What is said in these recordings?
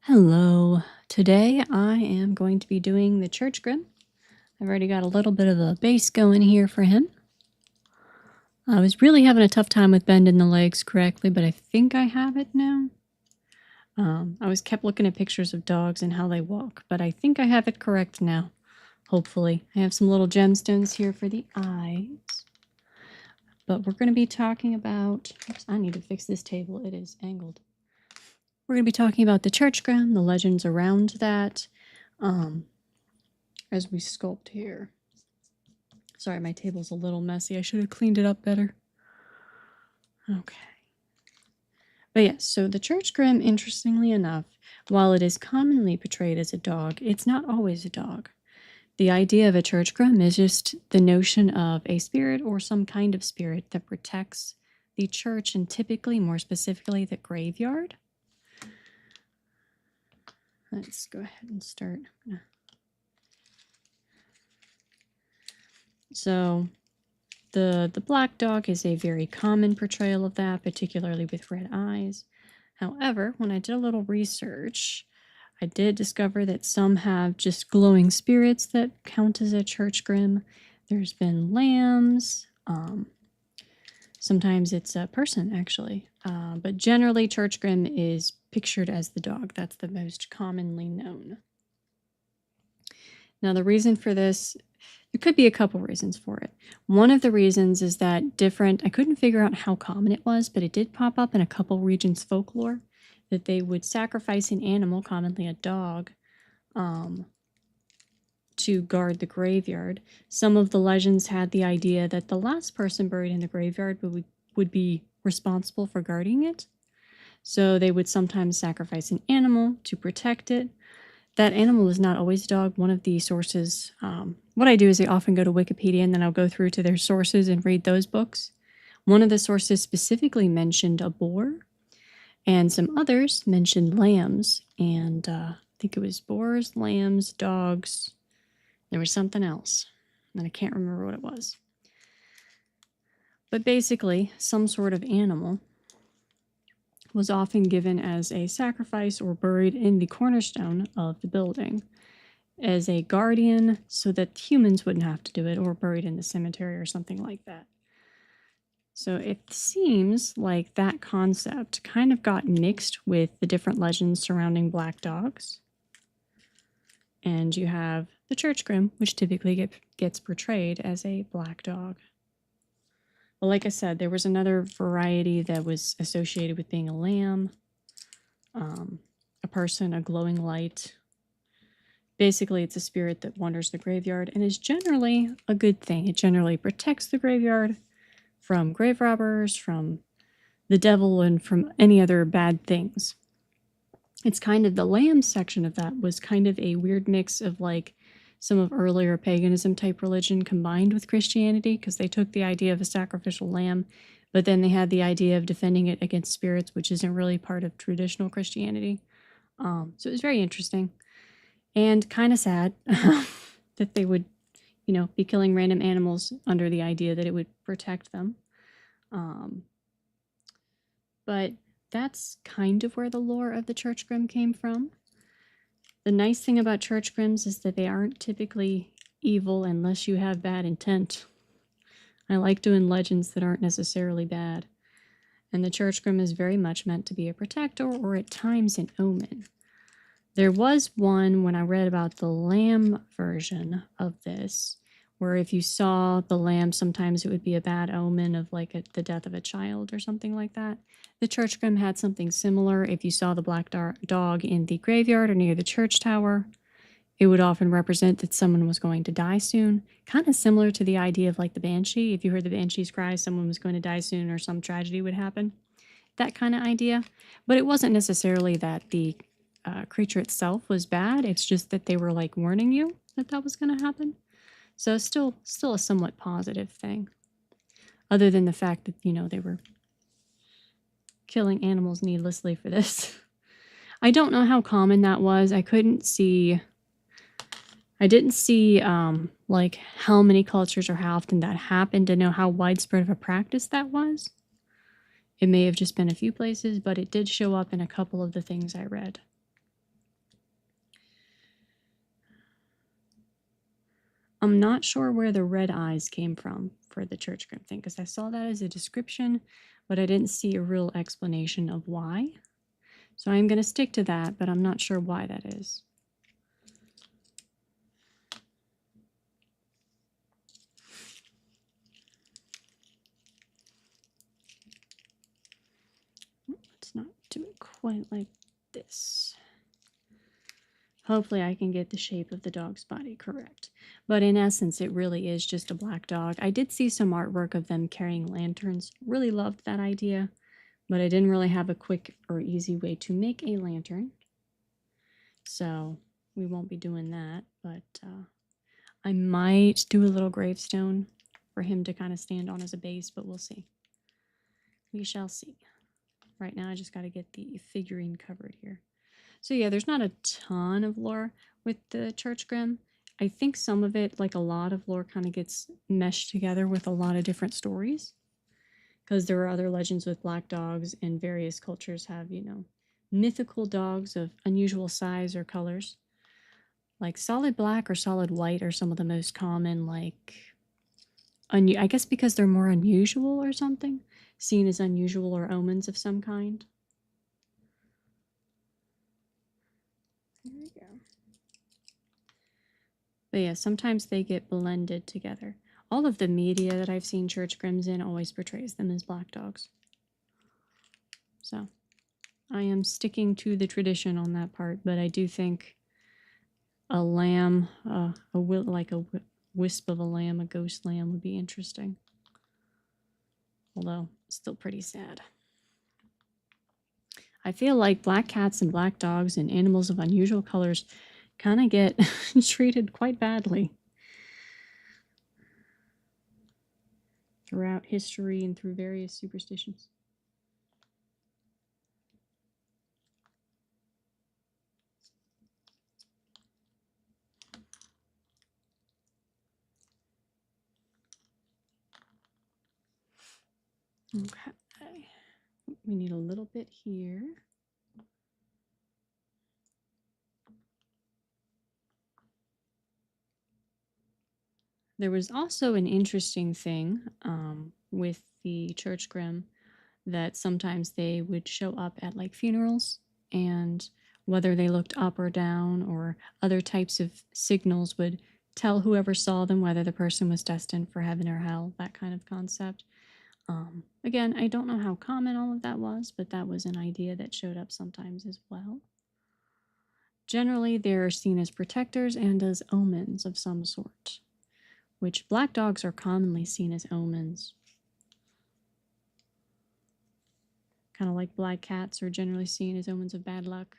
Hello. Today I am going to be doing the church grim. I've already got a little bit of a base going here for him. I was really having a tough time with bending the legs correctly, but I think I have it now. I was kept looking at pictures of dogs and how they walk, but I think I have it correct now. Hopefully. I have some little gemstones here for the eyes. But we're going to be talking about... Oops, I need to fix this table. It is angled. We're going to be talking about the church grim, the legends around that, as we sculpt here. Sorry, my table's a little messy. I should have cleaned it up better. Okay. But yes, so the church grim, interestingly enough, while it is commonly portrayed as a dog, it's not always a dog. The idea of a church grim is just the notion of a spirit or some kind of spirit that protects the church, and typically, more specifically, the graveyard. Let's go ahead and start. So the black dog is a very common portrayal of that, particularly with red eyes. However, when I did a little research, I did discover that some have just glowing spirits that count as a church grim. There's been lambs. Sometimes it's a person, actually. But generally, church grim is pictured as the dog. That's the most commonly known. Now, the reason for this, there could be a couple reasons for it. One of the reasons is that I couldn't figure out how common it was, but it did pop up in a couple regions' folklore that they would sacrifice an animal, commonly a dog, to guard the graveyard. Some of the legends had the idea that the last person buried in the graveyard would be responsible for guarding it. So they would sometimes sacrifice an animal to protect it. That animal is not always a dog. One of the sources, what I do is I often go to Wikipedia and then I'll go through to their sources and read those books. One of the sources specifically mentioned a boar, and some others mentioned lambs, and I think it was boars, lambs, dogs. There was something else, and I can't remember what it was. But basically, some sort of animal was often given as a sacrifice or buried in the cornerstone of the building as a guardian so that humans wouldn't have to do it, or buried in the cemetery or something like that. So it seems like that concept kind of got mixed with the different legends surrounding black dogs. And you have the church grim, which typically gets portrayed as a black dog. Well, like I said, there was another variety that was associated with being a lamb, a person, a glowing light. Basically, it's a spirit that wanders the graveyard and is generally a good thing. It generally protects the graveyard from grave robbers, from the devil, and from any other bad things. It's kind of the lamb section of that was kind of a weird mix of like some of earlier paganism type religion combined with Christianity, because they took the idea of a sacrificial lamb, but then they had the idea of defending it against spirits, which isn't really part of traditional Christianity. So it was very interesting and kind of sad that they would, be killing random animals under the idea that it would protect them. But that's kind of where the lore of the church grim came from. The nice thing about church grims is that they aren't typically evil unless you have bad intent. I like doing legends that aren't necessarily bad. And the church grim is very much meant to be a protector, or at times an omen. There was one when I read about the lamb version of this, where if you saw the lamb, sometimes it would be a bad omen of like the death of a child or something like that. The church grim had something similar. If you saw the black dog in the graveyard or near the church tower, it would often represent that someone was going to die soon. Kind of similar to the idea of like the banshee. If you heard the banshee's cry, someone was going to die soon or some tragedy would happen. That kind of idea. But it wasn't necessarily that the creature itself was bad. It's just that they were like warning you that that was going to happen. So still a somewhat positive thing. Other than the fact that, they were killing animals needlessly for this. I don't know how common that was. I didn't see like how many cultures or how often that happened to know how widespread of a practice that was. It may have just been a few places, but it did show up in a couple of the things I read. I'm not sure where the red eyes came from for the church grim thing, because I saw that as a description, but I didn't see a real explanation of why. So I'm going to stick to that, but I'm not sure why that is. Let's not do it quite like this. Hopefully I can get the shape of the dog's body correct. But in essence, it really is just a black dog. I did see some artwork of them carrying lanterns. Really loved that idea, but I didn't really have a quick or easy way to make a lantern. So we won't be doing that, but I might do a little gravestone for him to kind of stand on as a base, but we'll see. We shall see. Right now I just got to get the figurine covered here. So yeah, there's not a ton of lore with the Church Grim. I think some of it, like a lot of lore, kind of gets meshed together with a lot of different stories. Because there are other legends with black dogs, and various cultures have, you know, mythical dogs of unusual size or colors. Like solid black or solid white are some of the most common, like, I guess because they're more unusual or something, seen as unusual or omens of some kind. There we go. But yeah, sometimes they get blended together. All of the media that I've seen Church Grims in always portrays them as black dogs. So I am sticking to the tradition on that part, but I do think a lamb, like a wisp of a lamb, a ghost lamb would be interesting. Although, still pretty sad. I feel like black cats and black dogs and animals of unusual colors kind of get treated quite badly throughout history and through various superstitions. Okay. We need a little bit here. There was also an interesting thing with the Church Grim that sometimes they would show up at like funerals, and whether they looked up or down or other types of signals would tell whoever saw them whether the person was destined for heaven or hell, that kind of concept. Again, I don't know how common all of that was, but that was an idea that showed up sometimes as well. Generally, they're seen as protectors and as omens of some sort, which black dogs are commonly seen as omens. Kind of like black cats are generally seen as omens of bad luck.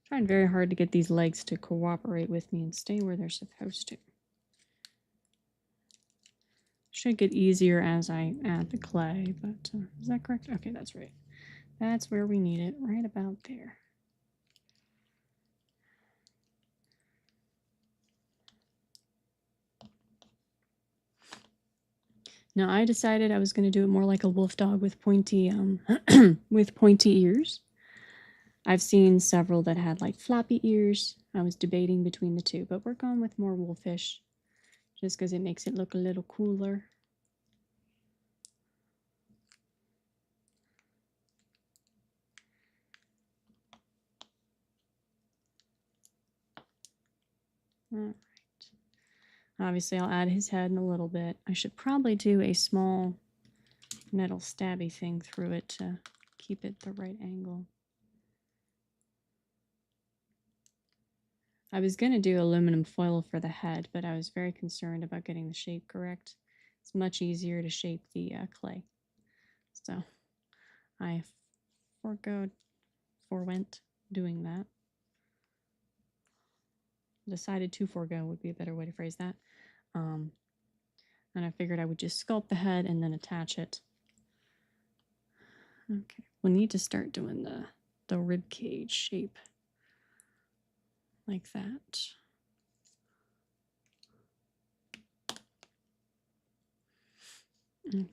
Trying very hard to get these legs to cooperate with me and stay where they're supposed to. Should get easier as I add the clay, but is that correct? Okay, that's right. That's where we need it, right about there. Now I decided I was going to do it more like a wolf dog with pointy, with pointy ears. I've seen several that had like floppy ears. I was debating between the two, but we're going with more wolfish, just because it makes it look a little cooler. All right. Obviously, I'll add his head in a little bit. I should probably do a small metal stabby thing through it to keep it the right angle. I was going to do aluminum foil for the head, but I was very concerned about getting the shape correct. It's much easier to shape the clay. So I forwent doing that. decided to forego would be a better way to phrase that. And I figured I would just sculpt the head and then attach it. Okay, we'll need to start doing the rib cage shape like that. Okay.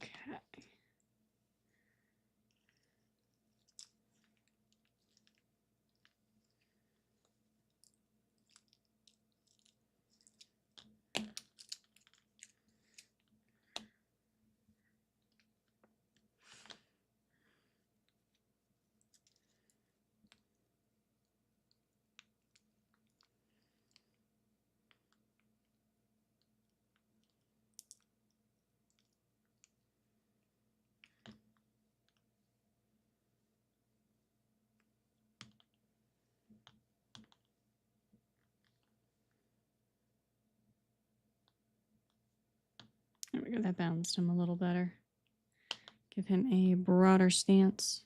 There we go, that balanced him a little better. Give him a broader stance.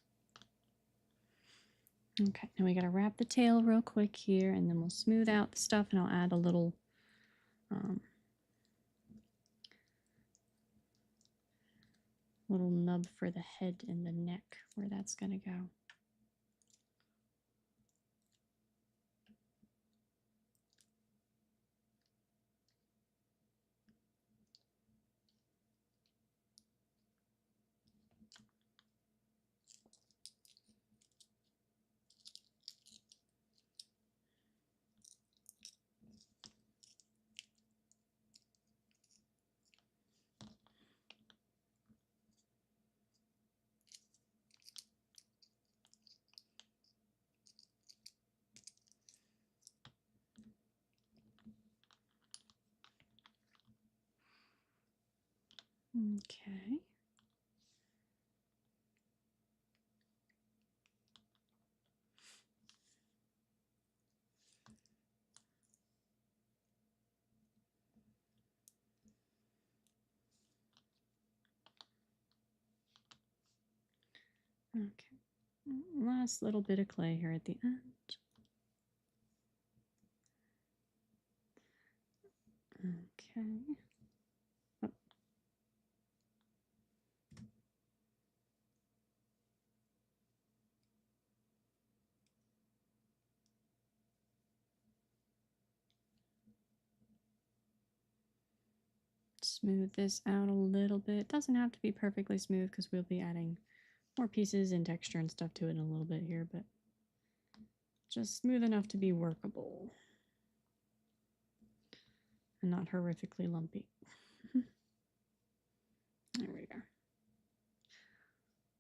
Okay, now we gotta wrap the tail real quick here, and then we'll smooth out the stuff, and I'll add a little little nub for the head and the neck, where that's gonna go. Okay. Okay. Last little bit of clay here at the end. Okay. Oh. Smooth this out a little bit. It doesn't have to be perfectly smooth because we'll be adding more pieces and texture and stuff to it in a little bit here, but just smooth enough to be workable and not horrifically lumpy. There we go.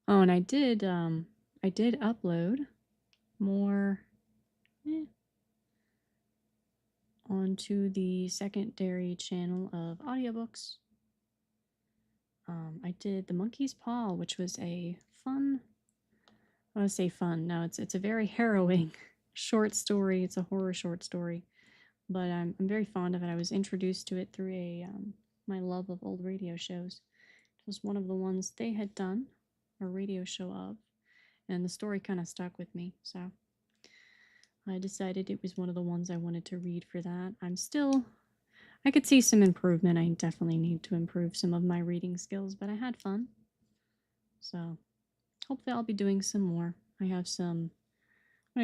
Oh, and I did upload more onto the secondary channel of audiobooks. I did The Monkey's Paw, which was a fun, I want to say fun, no, it's a very harrowing short story. It's a horror short story, but I'm very fond of it. I was introduced to it through my love of old radio shows. It was one of the ones they had done a radio show of, and the story kind of stuck with me, so I decided it was one of the ones I wanted to read for that. I could see some improvement. I definitely need to improve some of my reading skills, but I had fun. So hopefully I'll be doing some more. I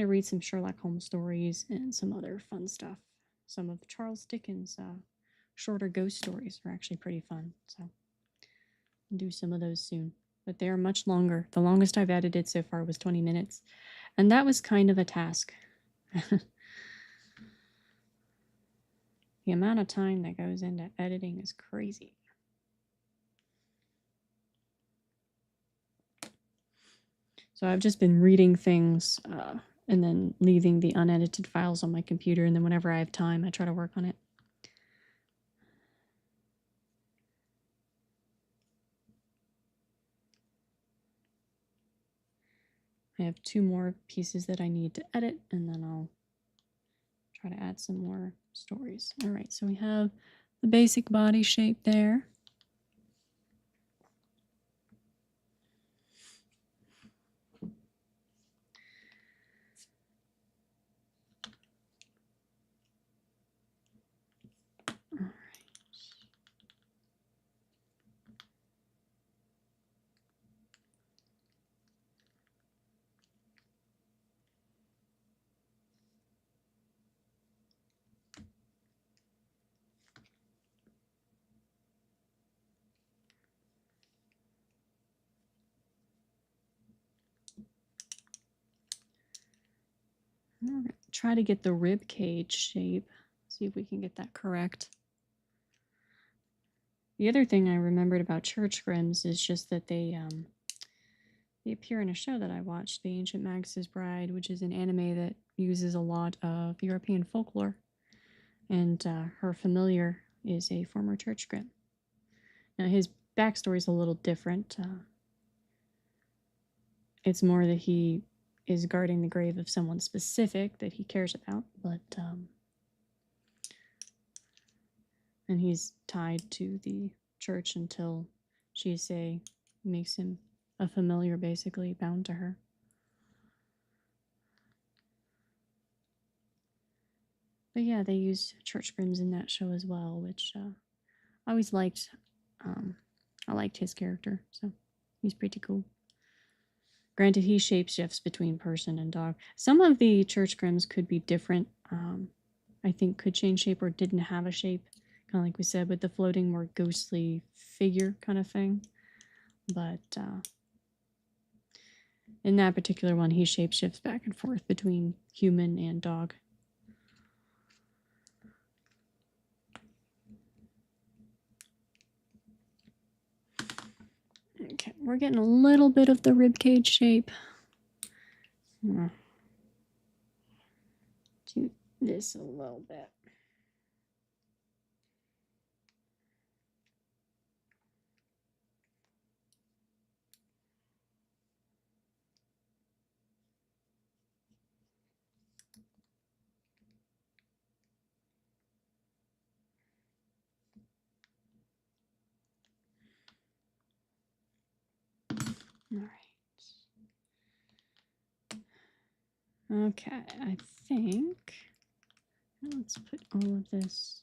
read some Sherlock Holmes stories and some other fun stuff. Some of Charles Dickens' shorter ghost stories are actually pretty fun. So I'll do some of those soon. But they are much longer. The longest I've edited so far was 20 minutes. And that was kind of a task. The amount of time that goes into editing is crazy. So I've just been reading things and then leaving the unedited files on my computer, and then whenever I have time, I try to work on it. I have 2 more pieces that I need to edit, and then I'll try to add some more stories. All right, so we have the basic body shape there. We're gonna try to get the rib cage shape. See if we can get that correct. The other thing I remembered about church grims is just that they appear in a show that I watched, The Ancient Magus' Bride, which is an anime that uses a lot of European folklore. And her familiar is a former church grim. Now, his backstory is a little different. It's more that he is guarding the grave of someone specific that he cares about, but and he's tied to the church until she makes him a familiar, basically bound to her. But yeah, they use church grims in that show as well, which I always liked. I liked his character, so he's pretty cool. Granted, he shapeshifts between person and dog. Some of the church grims could be different. I think could change shape or didn't have a shape, kind of like we said, with the floating more ghostly figure kind of thing. But in that particular one, he shapeshifts back and forth between human and dog. Okay, we're getting a little bit of the ribcage shape. Do this a little bit. All right. Okay, I think let's put all of this.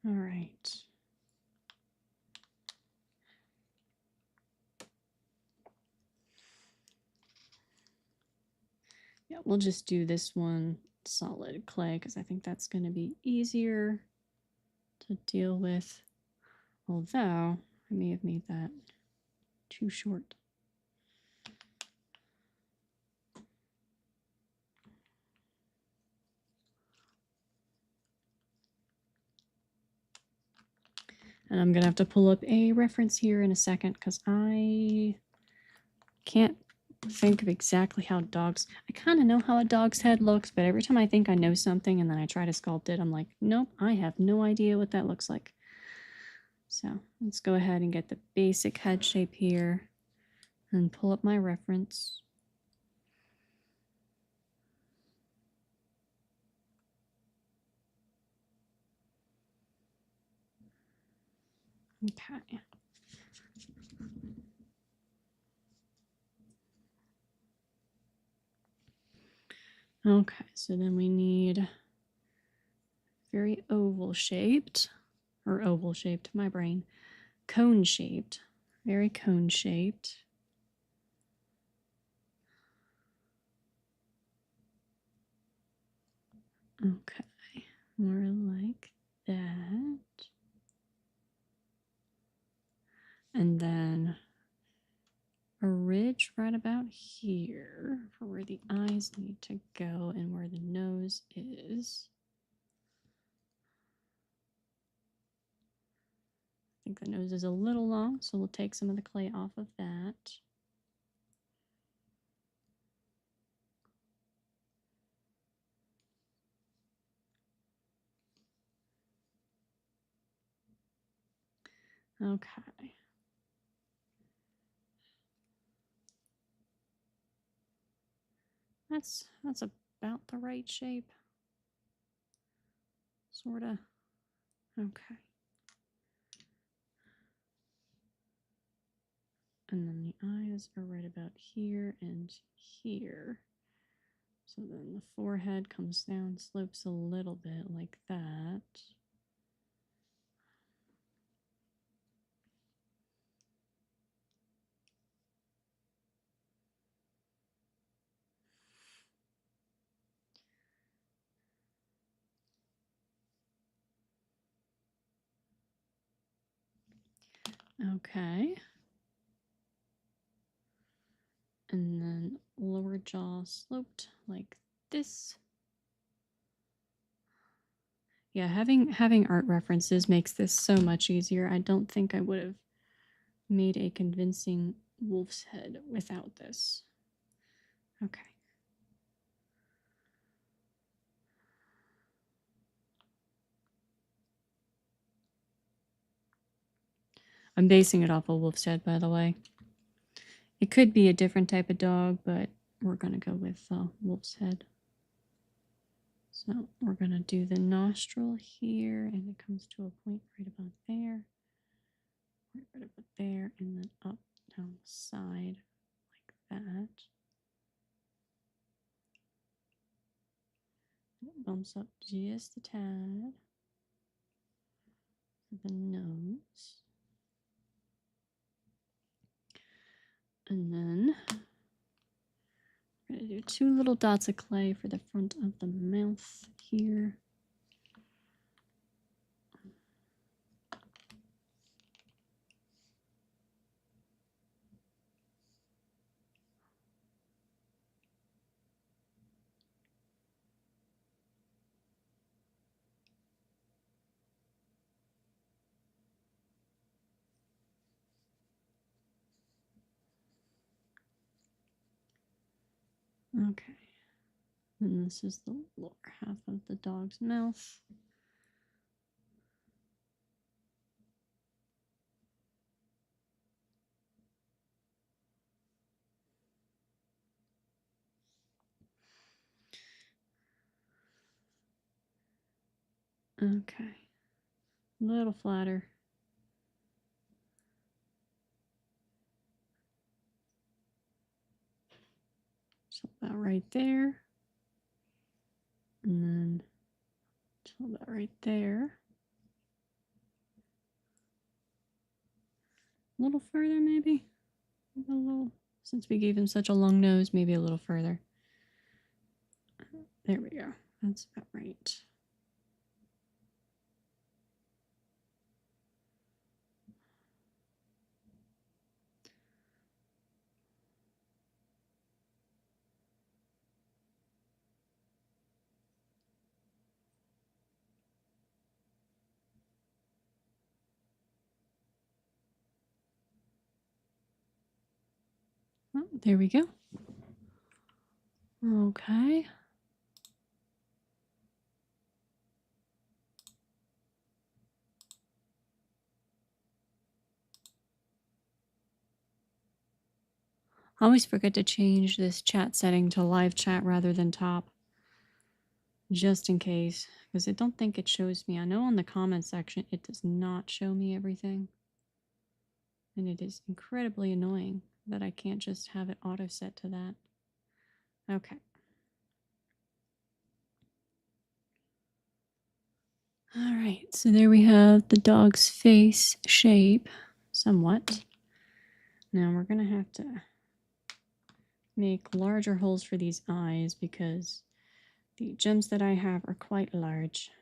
All right. Yeah, we'll just do this one solid clay because I think that's going to be easier to deal with. Although I may have made that too short. And I'm going to have to pull up a reference here in a second because I can't think of exactly how dogs... I kind of know how a dog's head looks, but every time I think I know something and then I try to sculpt it, I'm like, nope, I have no idea what that looks like. So let's go ahead and get the basic head shape here and pull up my reference. Okay. Okay, so then we need very oval shaped, or oval shaped, my brain, cone shaped, very cone shaped. Okay, more like that. And then a ridge right about here for where the eyes need to go and where the nose is. I think the nose is a little long, so we'll take some of the clay off of that. Okay. That's about the right shape. Sorta. Okay. And then the eyes are right about here and here. So then the forehead comes down, slopes a little bit like that. Okay. And then lower jaw sloped like this. Yeah, having art references makes this so much easier. I don't think I would have made a convincing wolf's head without this. Okay. I'm basing it off a wolf's head, by the way. It could be a different type of dog, but we're going to go with wolf's head. So we're going to do the nostril here, and it comes to a point right about there. Right about there, and then up down the side like that. It bumps up just a tad for the nose. And then we're going to do 2 little dots of clay for the front of the mouth here. Okay. And this is the lower half of the dog's mouth. Okay. A little flatter. So about right there. And then so about right there. A little further, maybe? A little, since we gave him such a long nose, maybe a little further. There we go. That's about right. Oh, there we go. Okay. I always forget to change this chat setting to live chat rather than top, just in case, because I don't think it shows me. I know on the comment section it does not show me everything, and it is incredibly annoying that I can't just have it auto set to that. Okay. All right, so there we have the dog's face shape, somewhat. Now we're going to have to make larger holes for these eyes because the gems that I have are quite large.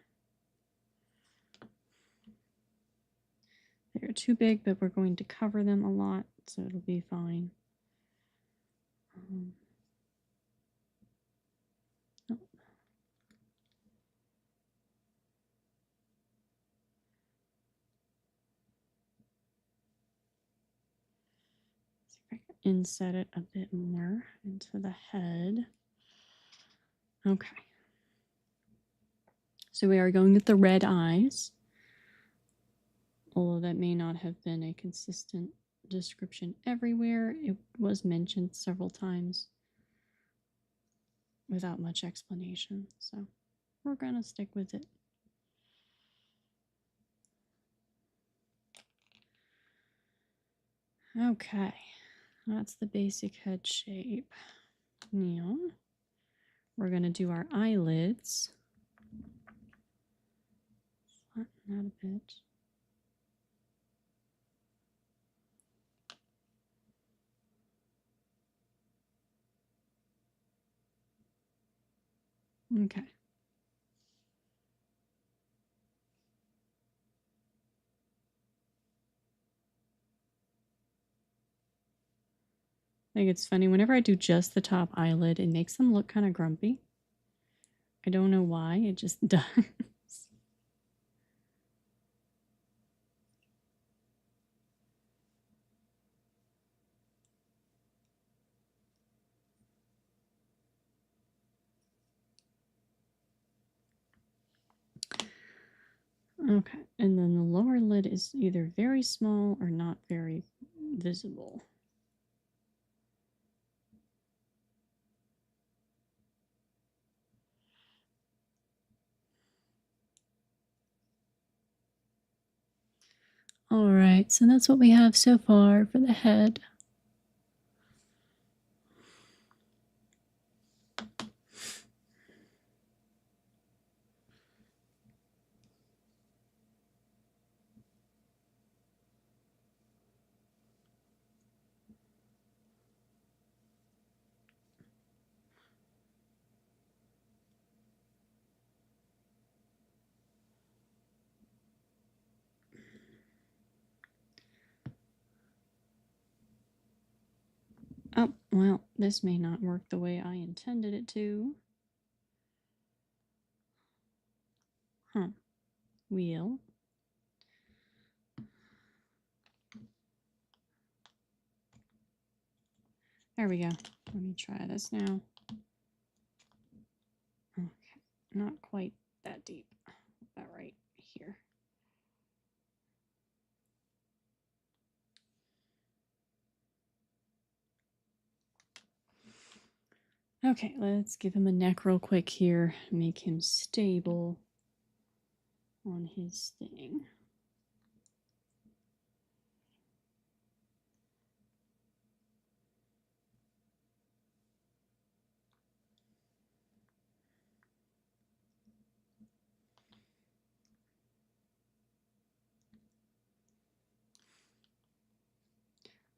They're too big, but we're going to cover them a lot, so it'll be fine. Oh. See if I can inset it a bit more into the head. Okay. So we are going with the red eyes, although that may not have been a consistent description everywhere. It was mentioned several times without much explanation, so we're going to stick with it. Okay, that's the basic head shape. Now, we're going to do our eyelids. Flatten that a bit. Okay. I think it's funny. Whenever I do just the top eyelid, it makes them look kind of grumpy. I don't know why. It just does. Okay, and then the lower lid is either very small or not very visible. All right, so that's what we have so far for the head. Oh, well, this may not work the way I intended it to. Huh. Wheel. There we go. Let me try this now. Okay, not quite that deep. About right here. Okay, let's give him a neck real quick here. Make him stable on his thing.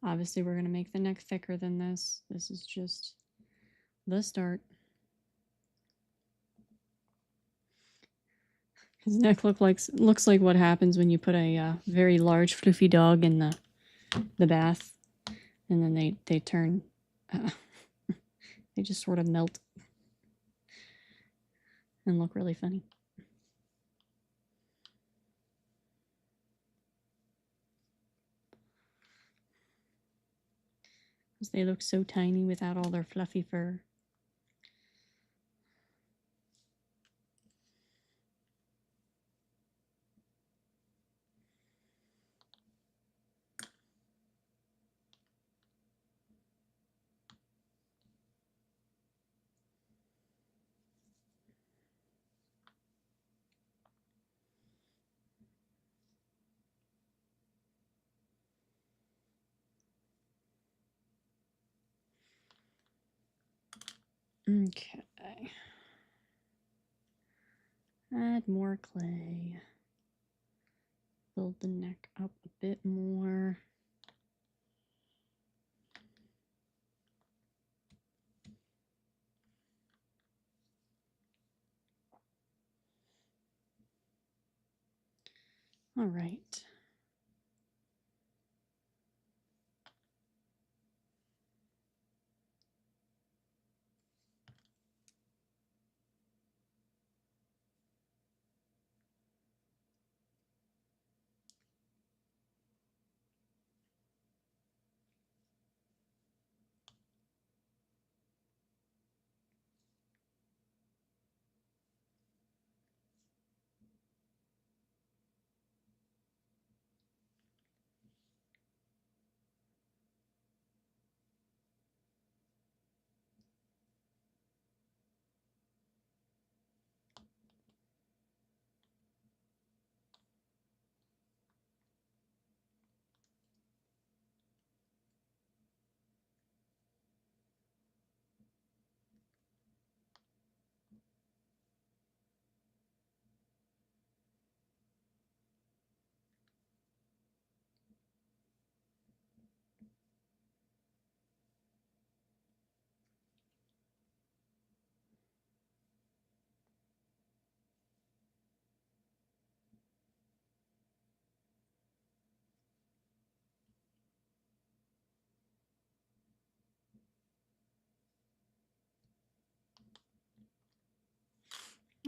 Obviously, we're going to make the neck thicker than this. This is just the start. His neck looks like what happens when you put a very large fluffy dog in the bath, and then they turn, they just sort of melt and look really funny. Because they look so tiny without all their fluffy fur. Okay. Add more clay. Build the neck up a bit more. All right.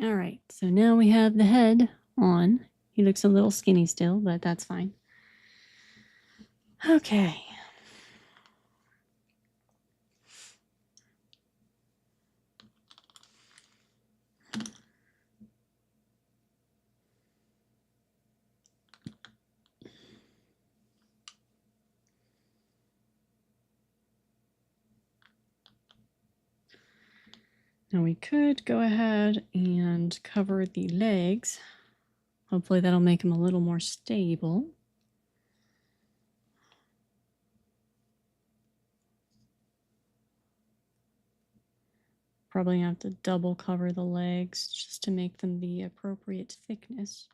All right, so now we have the head on. He looks a little skinny still, but that's fine. Okay. Now we could go ahead and cover the legs. Hopefully that'll make him a little more stable. Probably have to double cover the legs just to make them the appropriate thickness.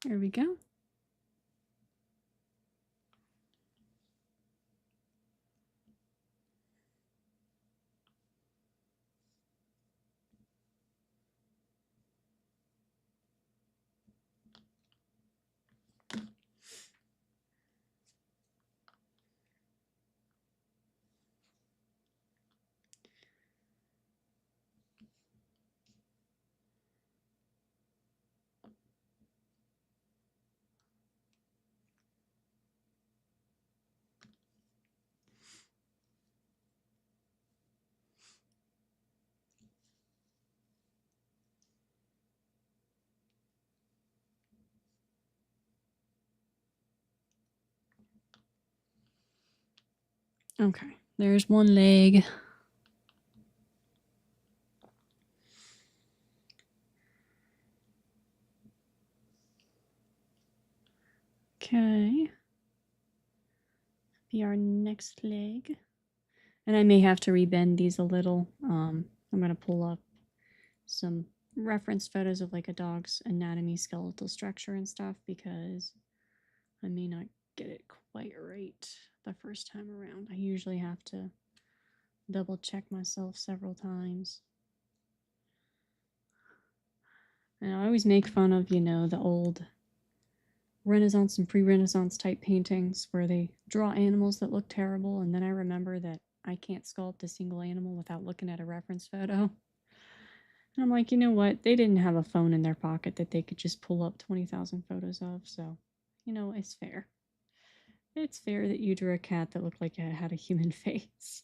There we go. Okay, there's one leg. Okay. Be our next leg. And I may have to rebend these a little. I'm going to pull up some reference photos of like a dog's anatomy, skeletal structure and stuff because I may not get it quite right the first time around. I usually have to double check myself several times. And I always make fun of, you know, the old Renaissance and pre-Renaissance type paintings where they draw animals that look terrible, and then I remember that I can't sculpt a single animal without looking at a reference photo. And I'm like, you know what? They didn't have a phone in their pocket that they could just pull up 20,000 photos of, so, you know, it's fair. It's fair that you drew a cat that looked like it had a human face.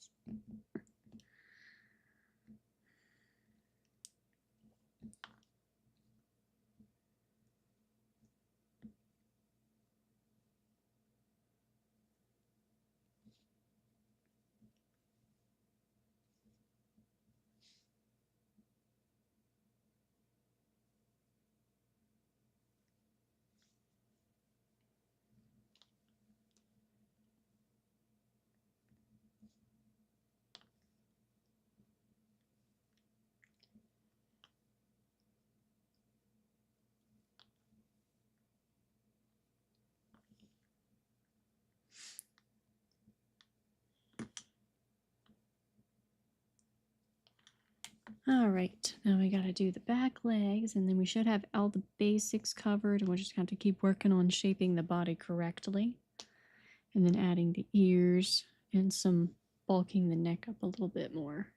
All right, now we gotta do the back legs, and then we should have all the basics covered, and we'll just have to keep working on shaping the body correctly. And then adding the ears and some bulking the neck up a little bit more.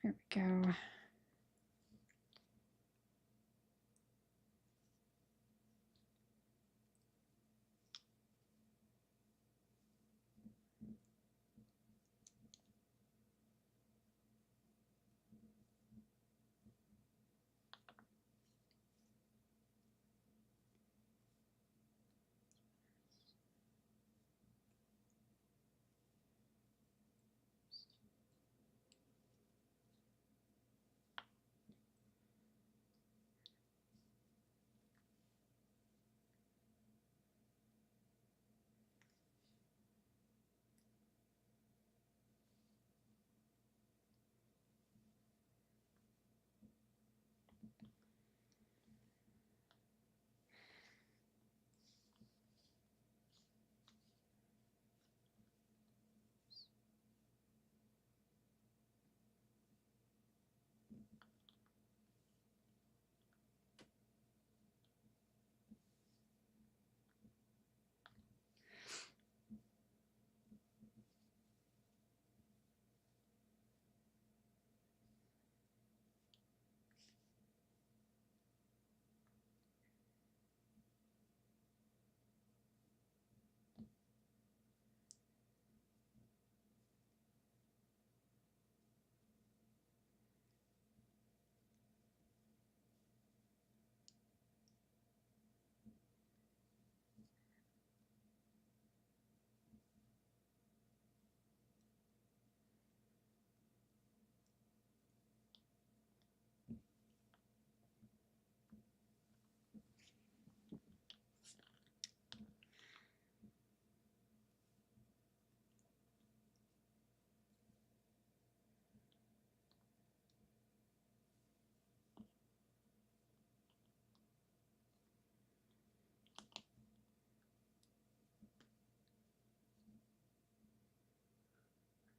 There we go.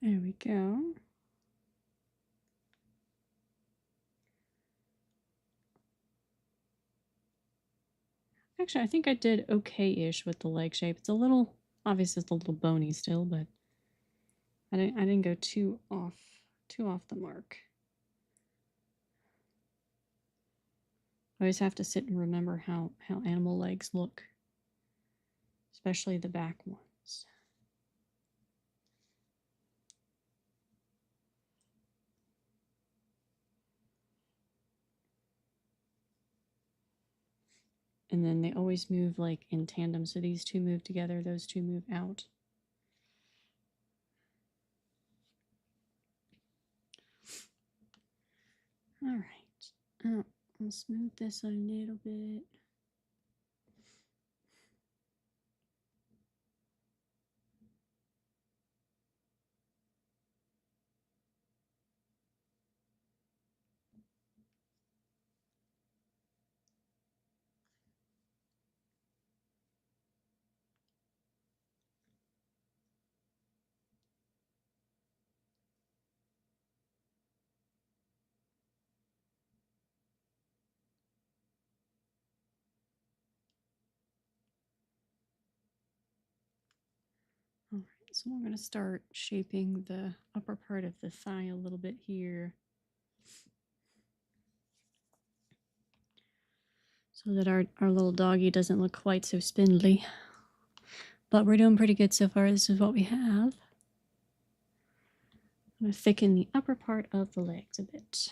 There we go. Actually, I think I did okay-ish with the leg shape. It's a little, obviously it's a little bony still, but I didn't go too off the mark. I always have to sit and remember how animal legs look, especially the back ones. And then they always move like in tandem. So these two move together, those two move out. All right. I'll smooth this a little bit. All right, so we're going to start shaping the upper part of the thigh a little bit here, so that our little doggy doesn't look quite so spindly. But we're doing pretty good so far. This is what we have. I'm going to thicken the upper part of the legs a bit.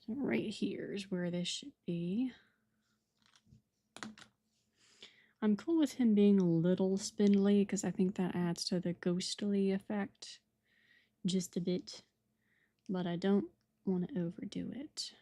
So right here is where this should be. I'm cool with him being a little spindly because I think that adds to the ghostly effect just a bit, but I don't want to overdo it.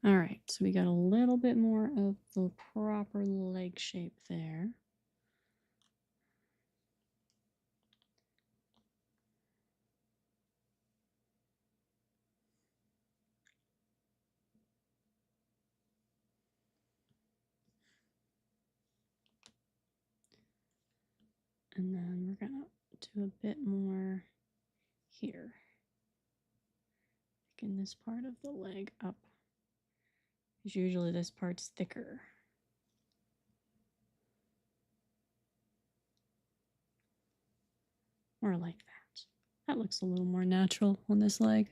All right, so we got a little bit more of the proper leg shape there. And then we're gonna do a bit more here. Thicken this part of the leg up, because usually this part's thicker. Or like that. That looks a little more natural on this leg.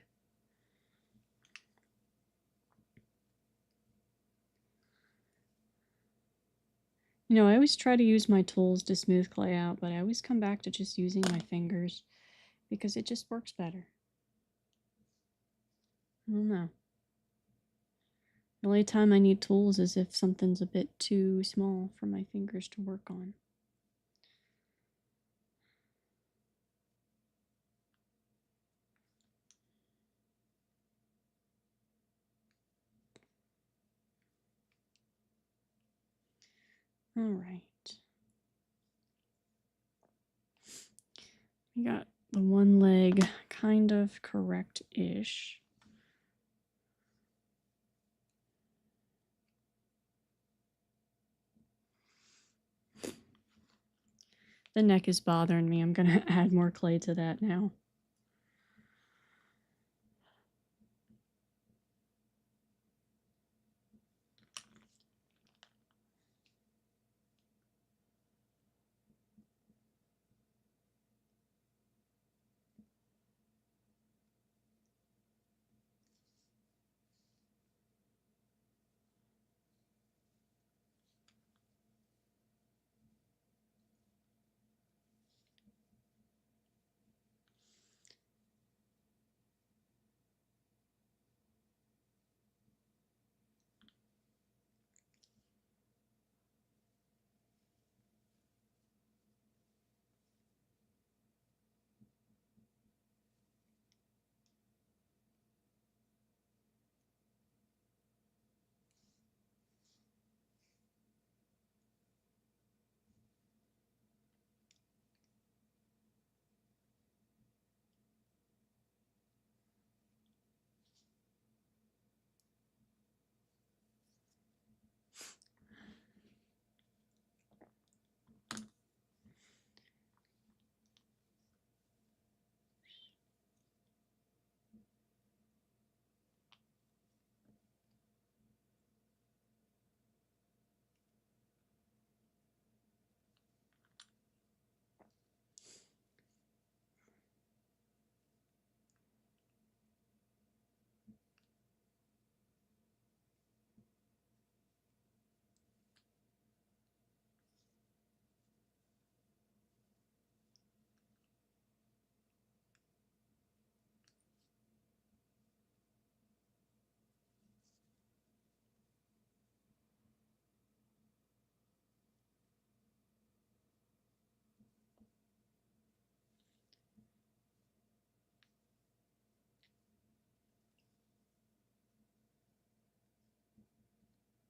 You know, I always try to use my tools to smooth clay out, but I always come back to just using my fingers because it just works better. I don't know. The only time I need tools is if something's a bit too small for my fingers to work on. All right. We got the one leg kind of correct-ish. The neck is bothering me. I'm going to add more clay to that now.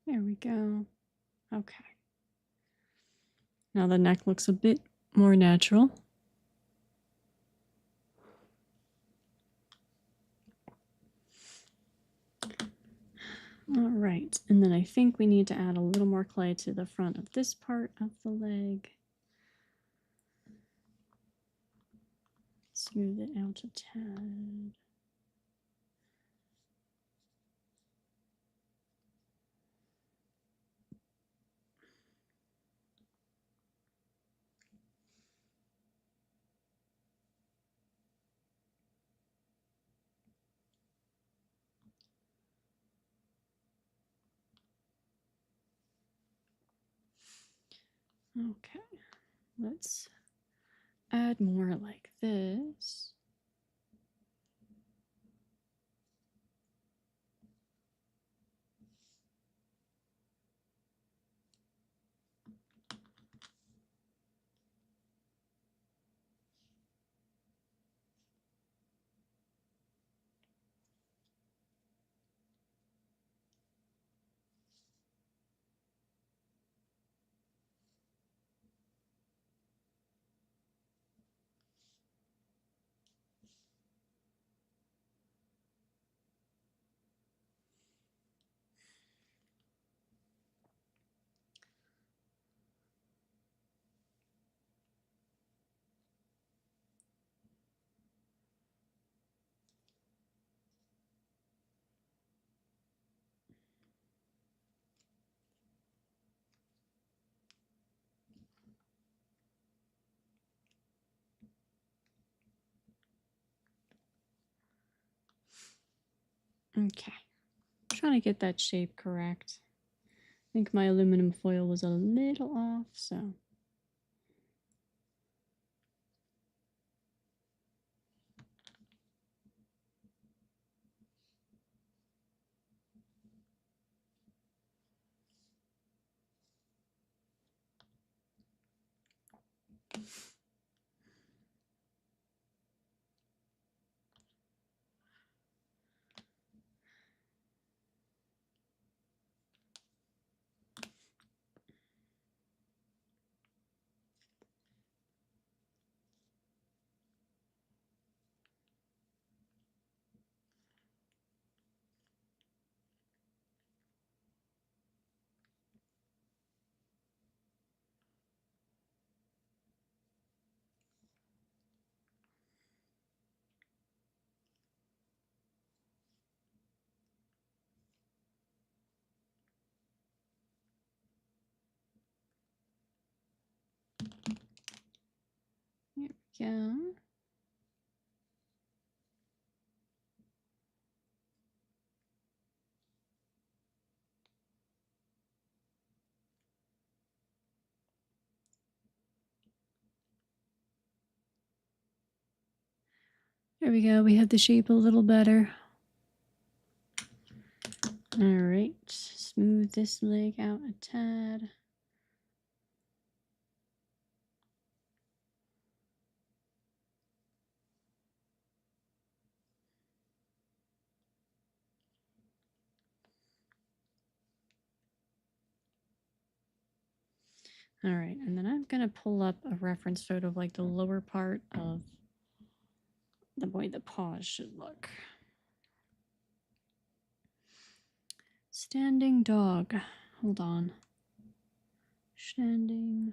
There we go. Okay. Now the neck looks a bit more natural. All right, and then I think we need to add a little more clay to the front of this part of the leg. Smooth it out a tad. Okay, let's add more like this. Okay, trying to get that shape correct. I think my aluminum foil was a little off, so. Here we go. There we go. We have the shape a little better. All right, smooth this leg out a tad. All right, and then I'm gonna pull up a reference photo of like the lower part of the way the paws should look. Standing dog. Hold on. Standing.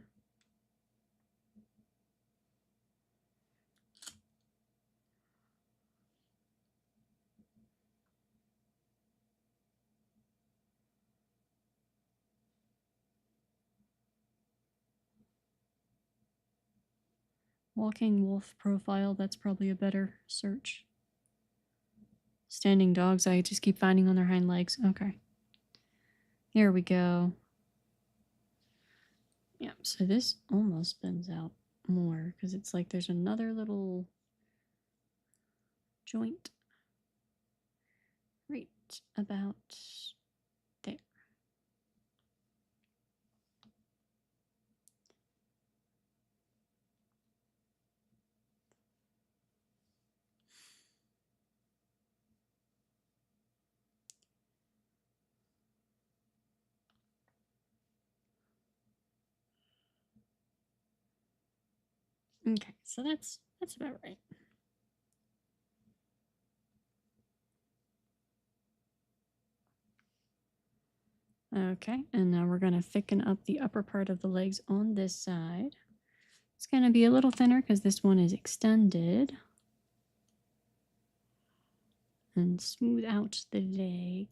Walking wolf profile. That's probably a better search. Standing dogs. I just keep finding on their hind legs. Okay. Here we go. Yep, so this almost bends out more because it's like there's another little joint right about there. Okay, so that's about right. Okay, and now we're going to thicken up the upper part of the legs on this side. It's going to be a little thinner because this one is extended. And smooth out the leg.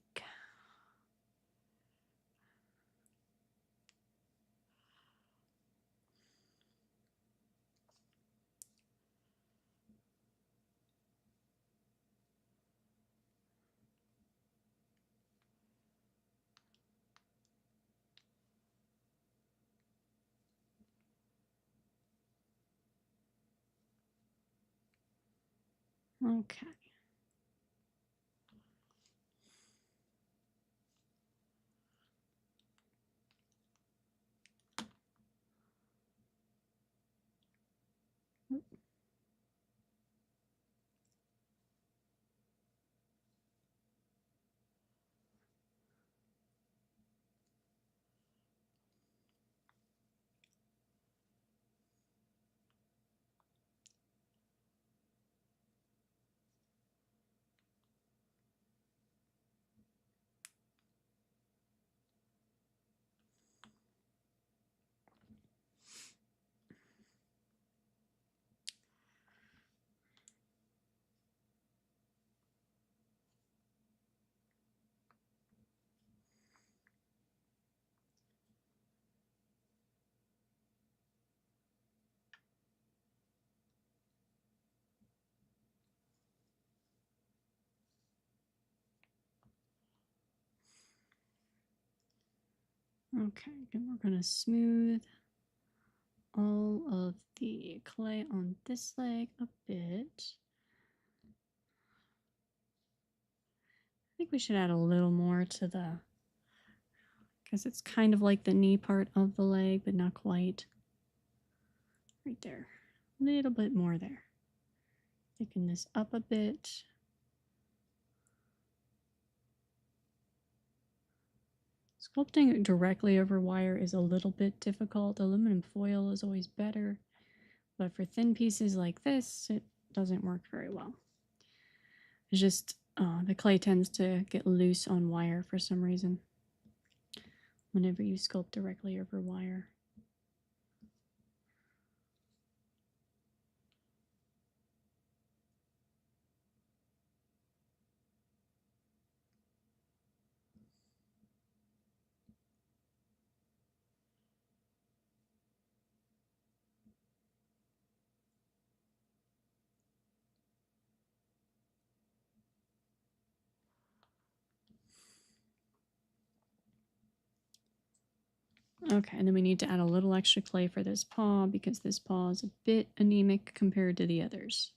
Okay. Okay, and we're going to smooth all of the clay on this leg a bit. I think we should add a little more to the, because it's kind of like the knee part of the leg, but not quite. Right there. A little bit more there. Thicken this up a bit. Sculpting directly over wire is a little bit difficult. Aluminum foil is always better, but for thin pieces like this, it doesn't work very well. It's just the clay tends to get loose on wire for some reason whenever you sculpt directly over wire. Okay, and then we need to add a little extra clay for this paw because this paw is a bit anemic compared to the others.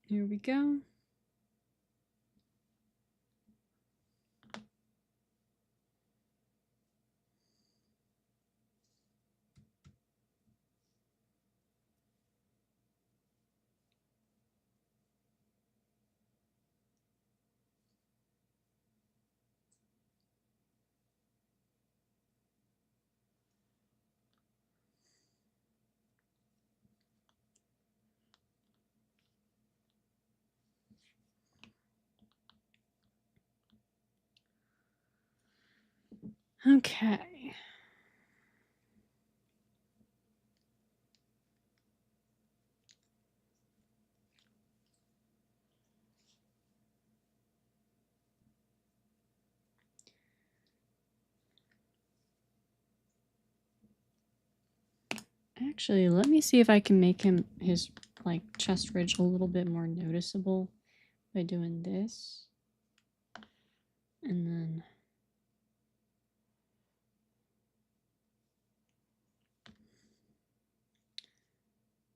Here we go. Okay. Actually, let me see if I can make his like chest ridge a little bit more noticeable by doing this. And then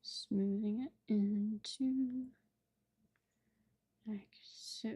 smoothing it into like so.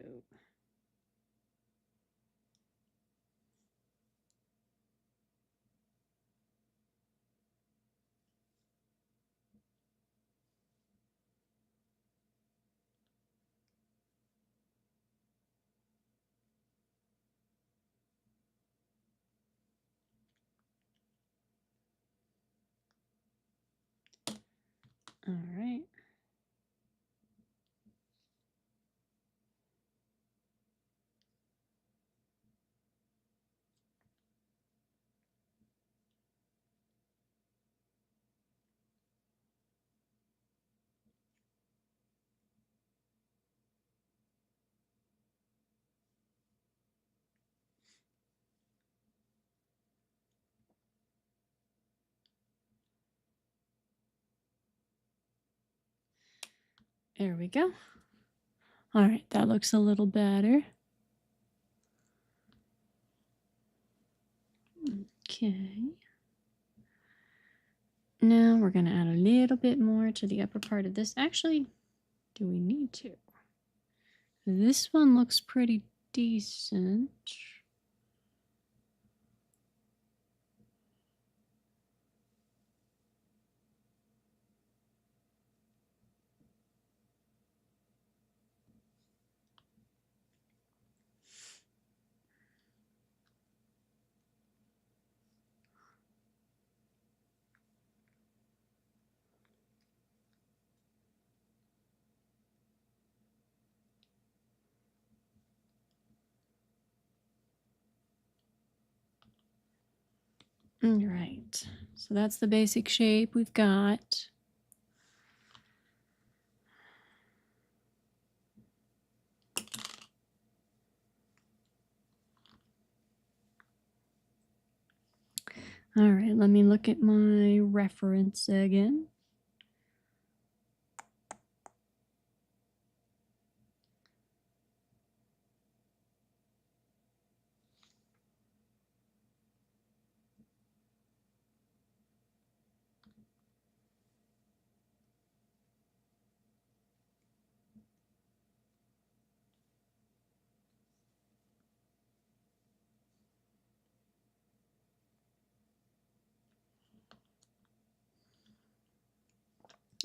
There we go. All right, that looks a little better. Okay. Now we're going to add a little bit more to the upper part of this. Actually, do we need to? This one looks pretty decent. All right, so that's the basic shape we've got. All right, let me look at my reference again.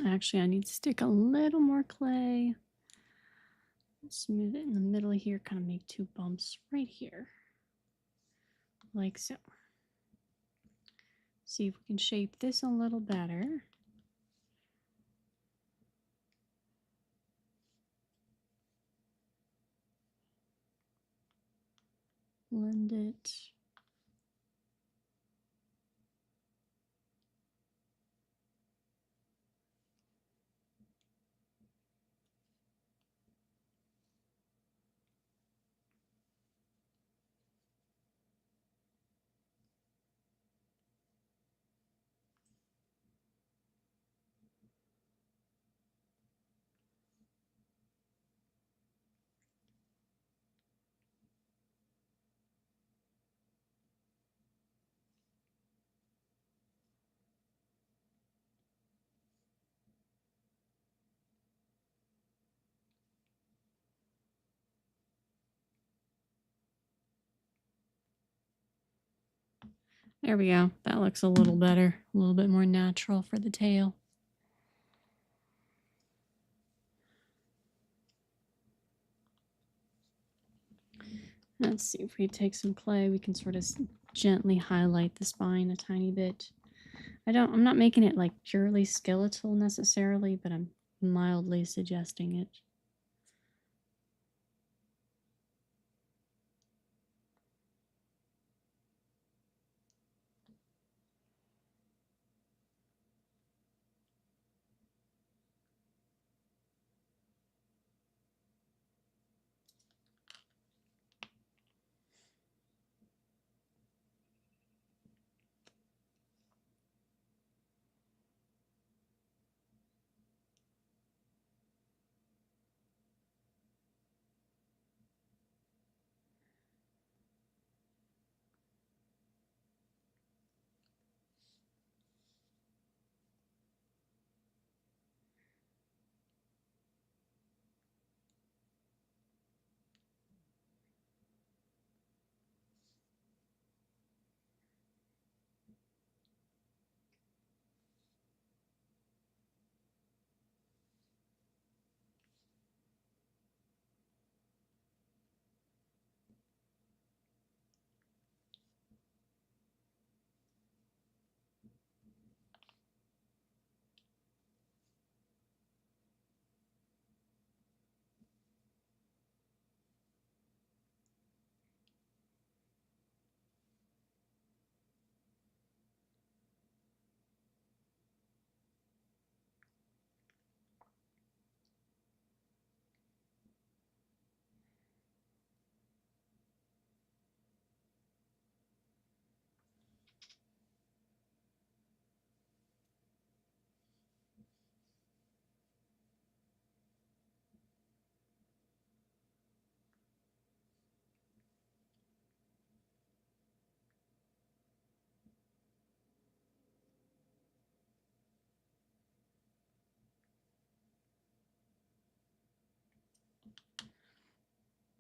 Actually, I need to stick a little more clay. Smooth it in the middle here, kind of make two bumps right here. Like so. See if we can shape this a little better. Blend it. There we go. That looks a little better, a little bit more natural for the tail. Let's see if we take some clay, we can sort of gently highlight the spine a tiny bit. I'm not making it like purely skeletal necessarily, but I'm mildly suggesting it.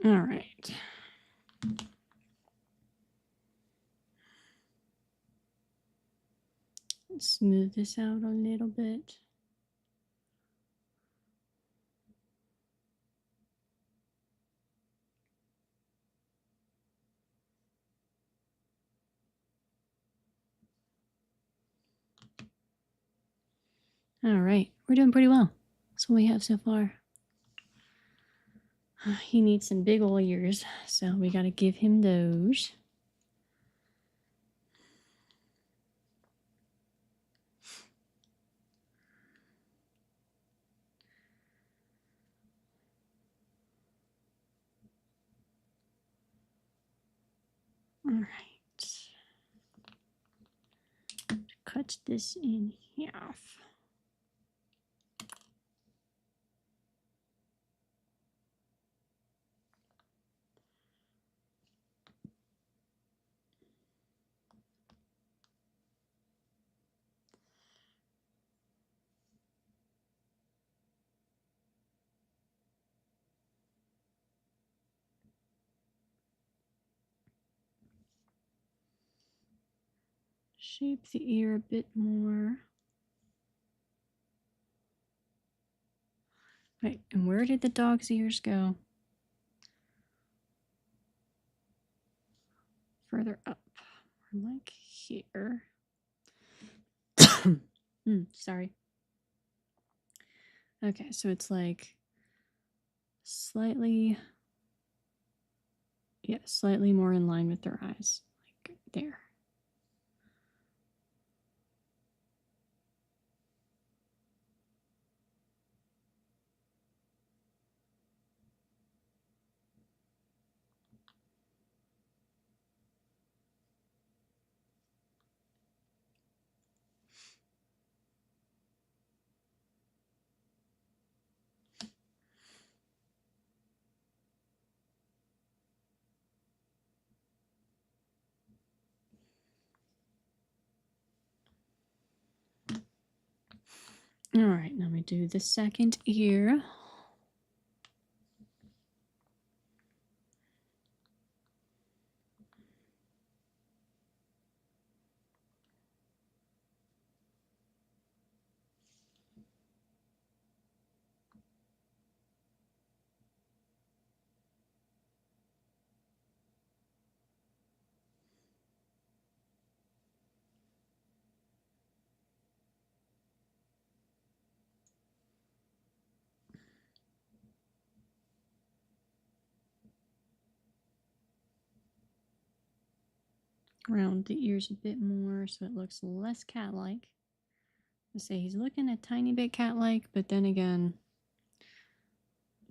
All right. Smooth this out a little bit. All right, we're doing pretty well. That's what we have so far. He needs some big ol' ears, so we got to give him those. All right. Cut this in half. Shape the ear a bit more. Right, and where did the dog's ears go? Further up, like here. Sorry. Okay, so it's like slightly, yeah, slightly more in line with their eyes, like there. All right, now we do the second ear. Round the ears a bit more so it looks less cat-like. I say he's looking a tiny bit cat-like, but then again,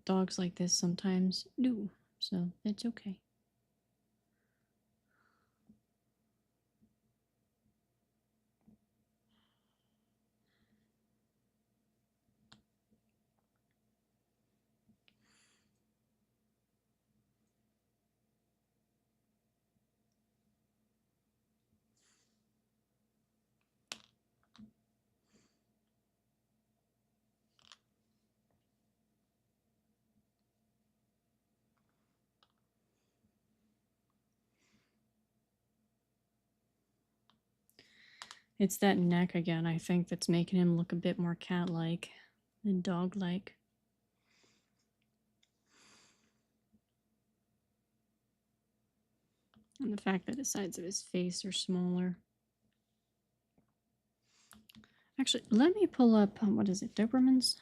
dogs like this sometimes do, so it's okay. It's that neck again, I think, that's making him look a bit more cat-like than dog-like. And the fact that the sides of his face are smaller. Actually, let me pull up, what is it, Dobermans?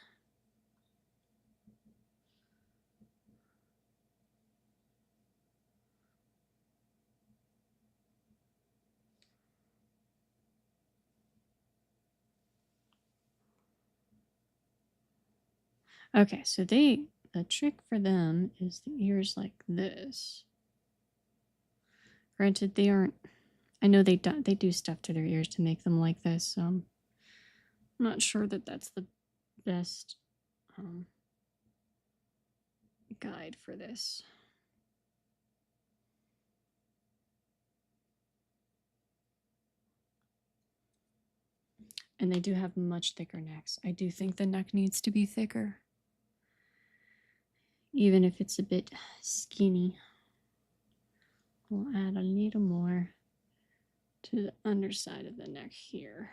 Okay, so the trick for them is the ears like this. Granted, they aren't, I know they do stuff to their ears to make them like this, so I'm not sure that that's the best guide for this. And they do have much thicker necks. I do think the neck needs to be thicker. even if it's a bit skinny. We'll add a little more to the underside of the neck here.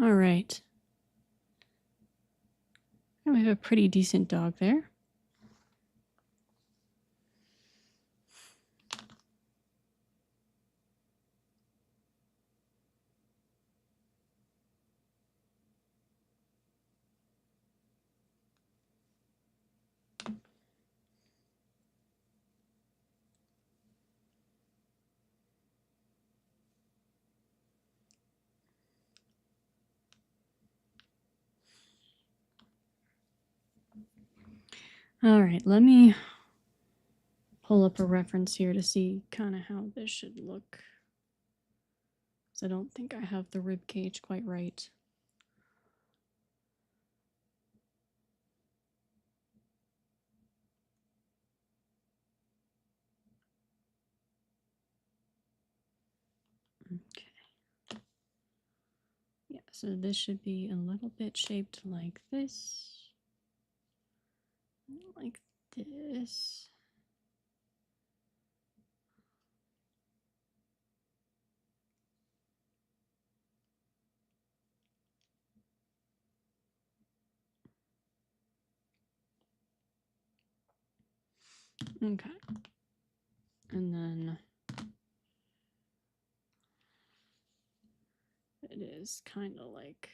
All right. We have a pretty decent dog there. All right, let me pull up a reference here to see kind of how this should look. So I don't think I have the rib cage quite right. Okay. Yeah, so this should be a little bit shaped like this. Like this. Okay. And then it is kind of like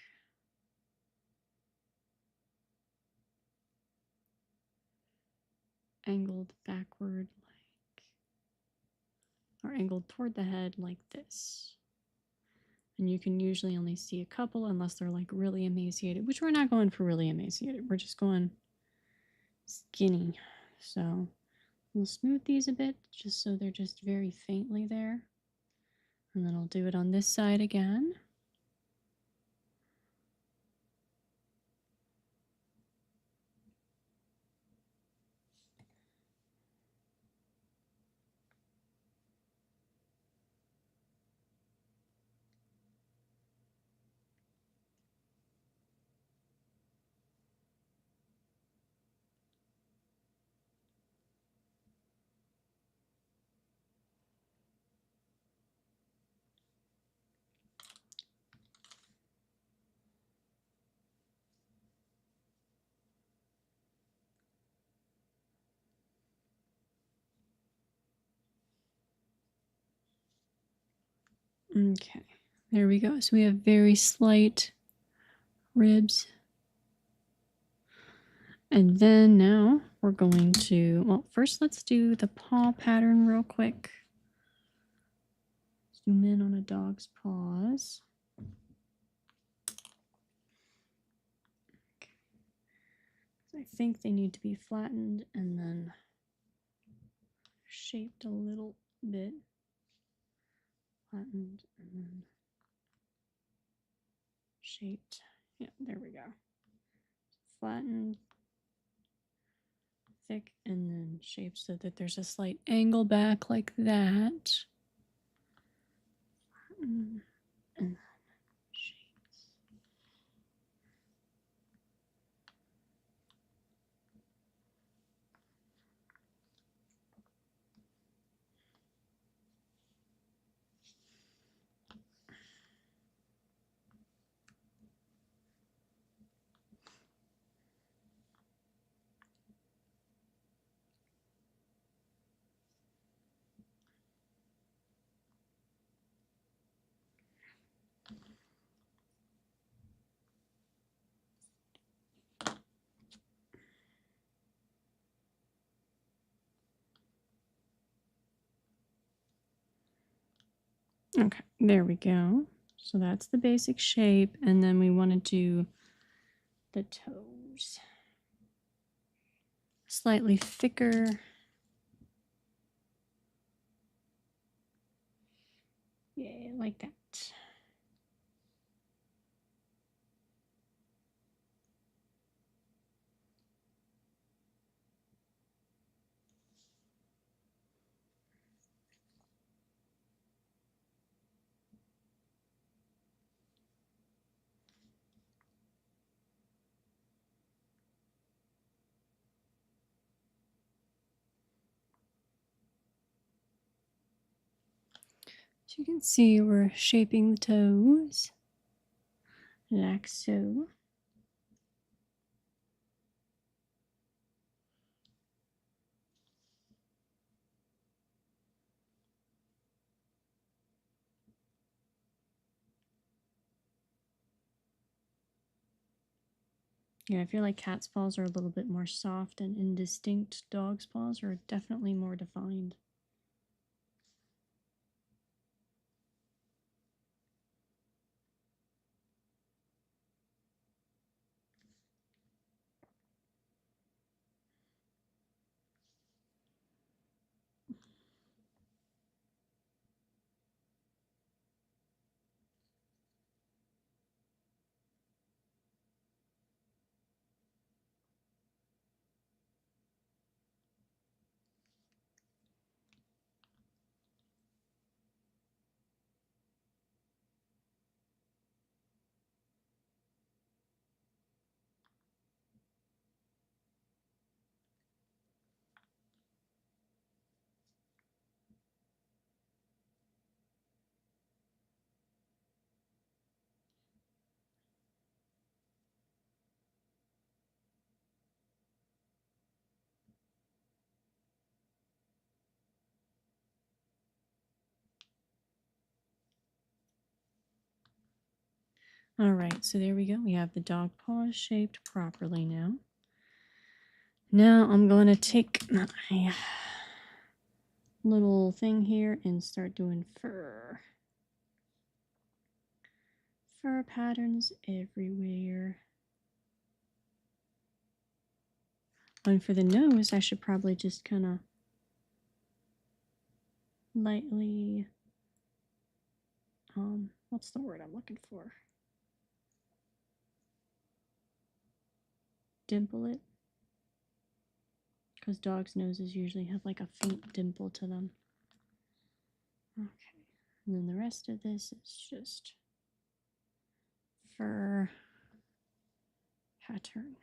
angled backward, like, or angled toward the head like this. And you can usually only see a couple unless they're like really emaciated, which we're not going for really emaciated. We're just going skinny. So we'll smooth these a bit just so they're just very faintly there. And then I'll do it on this side again. Okay, there we go. So we have very slight ribs. And then now we're going to, well, first let's do the paw pattern real quick. Zoom in on a dog's paws. Okay. I think they need to be flattened and then shaped a little bit. Flattened and then shaped. Yeah, there we go. Flattened, thick, and then shaped so that there's a slight angle back like that. Flattened and then shaped. Okay, there we go. So that's the basic shape, and then we want to do the toes. Slightly thicker. Yeah, like that. So you can see we're shaping the toes like so. Yeah, I feel like cat's paws are a little bit more soft and indistinct. Dog's paws are definitely more defined. All right, so there we go. We have the dog paws shaped properly now. Now I'm going to take my little thing here and start doing fur. Fur patterns everywhere. And for the nose, I should probably just kind of lightly, what's the word I'm looking for? Dimple it. Because dogs' noses usually have like a faint dimple to them. Okay. And then the rest of this is just fur pattern.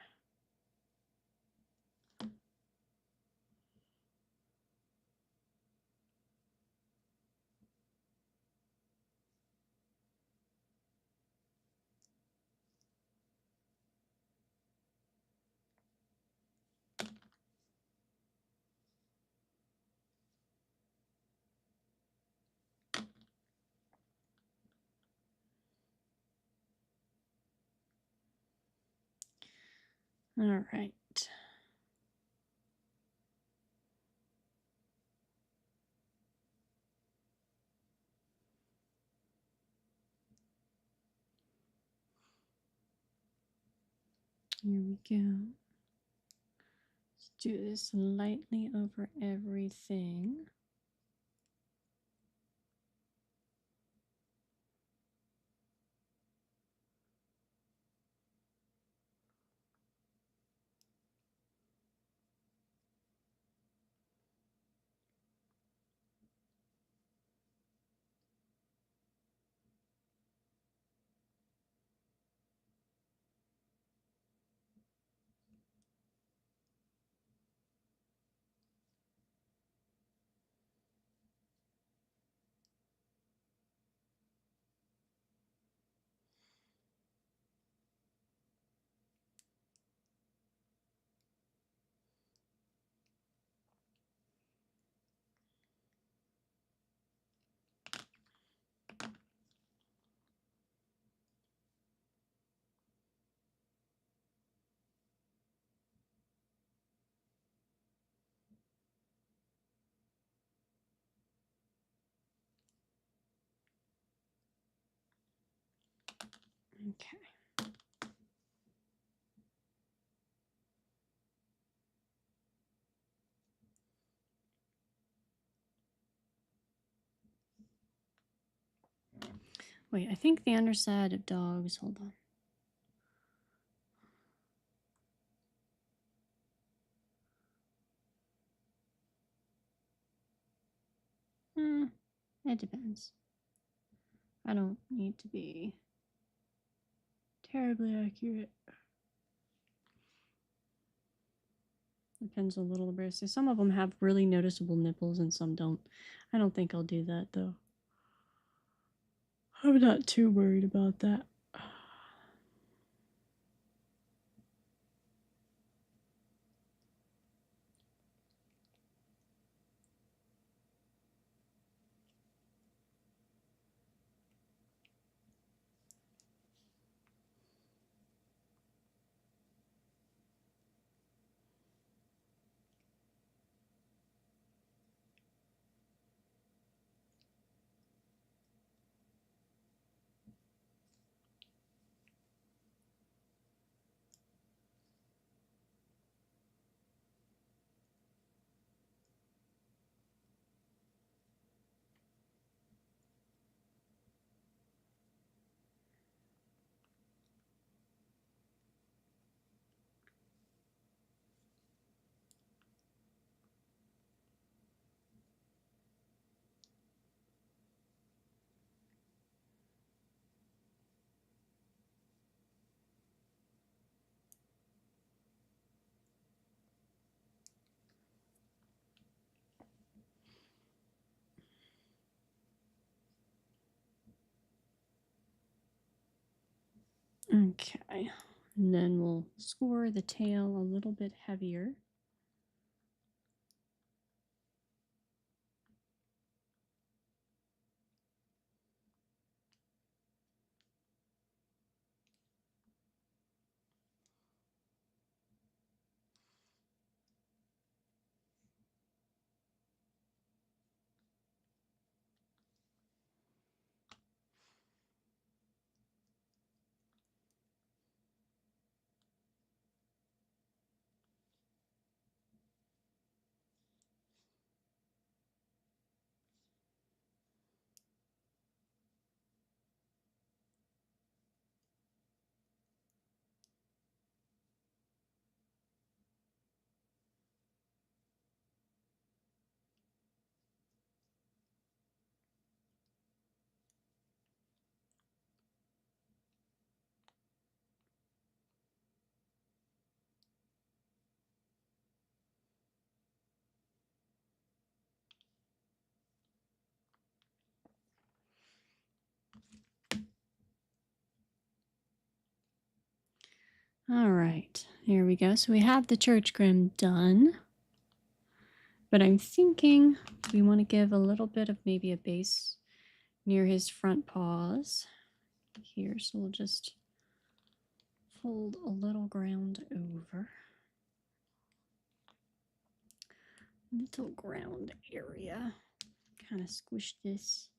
All right. Here we go. Let's do this lightly over everything. Okay. Wait, I think the underside of dogs, hold on. It depends. I don't need to be terribly accurate. Depends a little bit. So some of them have really noticeable nipples and some don't. I don't think I'll do that though. I'm not too worried about that. Okay, and then we'll score the tail a little bit heavier. All right, here we go. So we have the church grim done. But I'm thinking we want to give a little bit of maybe a base near his front paws here. So we'll just fold a little ground over. Little ground area. Kind of squish this.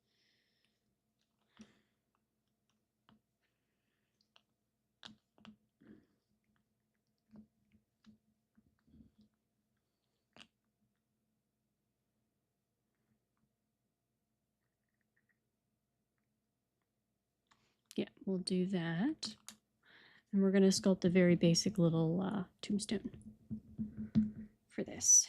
Yeah, we'll do that. And we're going to sculpt a very basic little tombstone for this.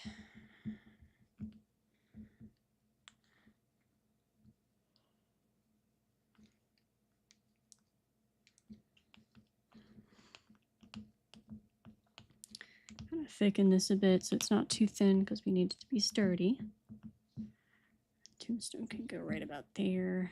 Kind of thicken this a bit so it's not too thin because we need it to be sturdy. Tombstone can go right about there.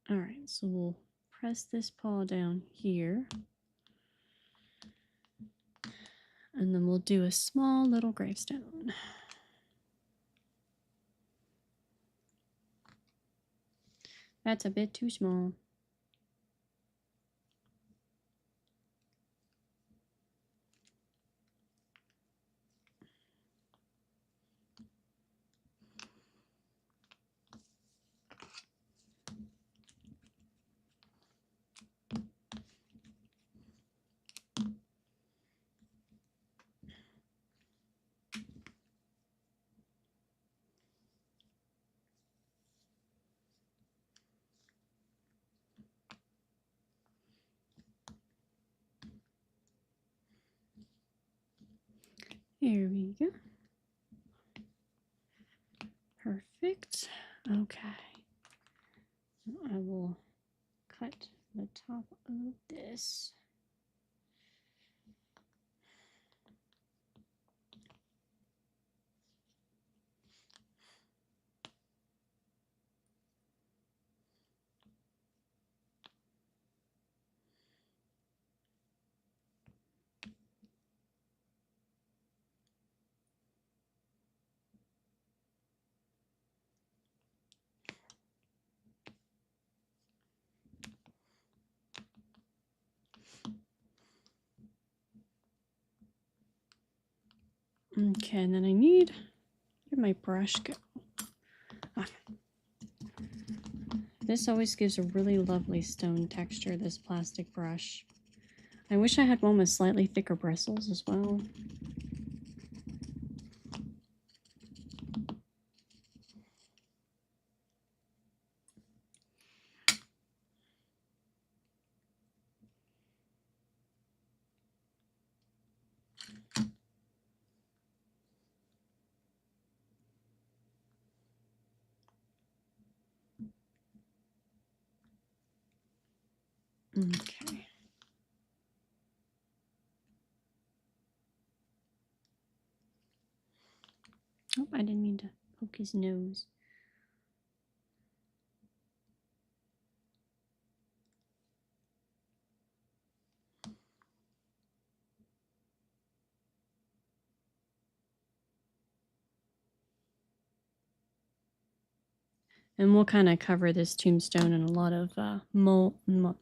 All right, so we'll press this paw down here. And then we'll do a small little gravestone. That's a bit too small. Here we go. Perfect. Okay. I will cut the top of this. Okay, and then I need, where'd my brush go? Ah. This always gives a really lovely stone texture, this plastic brush. I wish I had one with slightly thicker bristles as well. Okay. Oh, I didn't mean to poke his nose. And we'll kind of cover this tombstone in a lot of moss and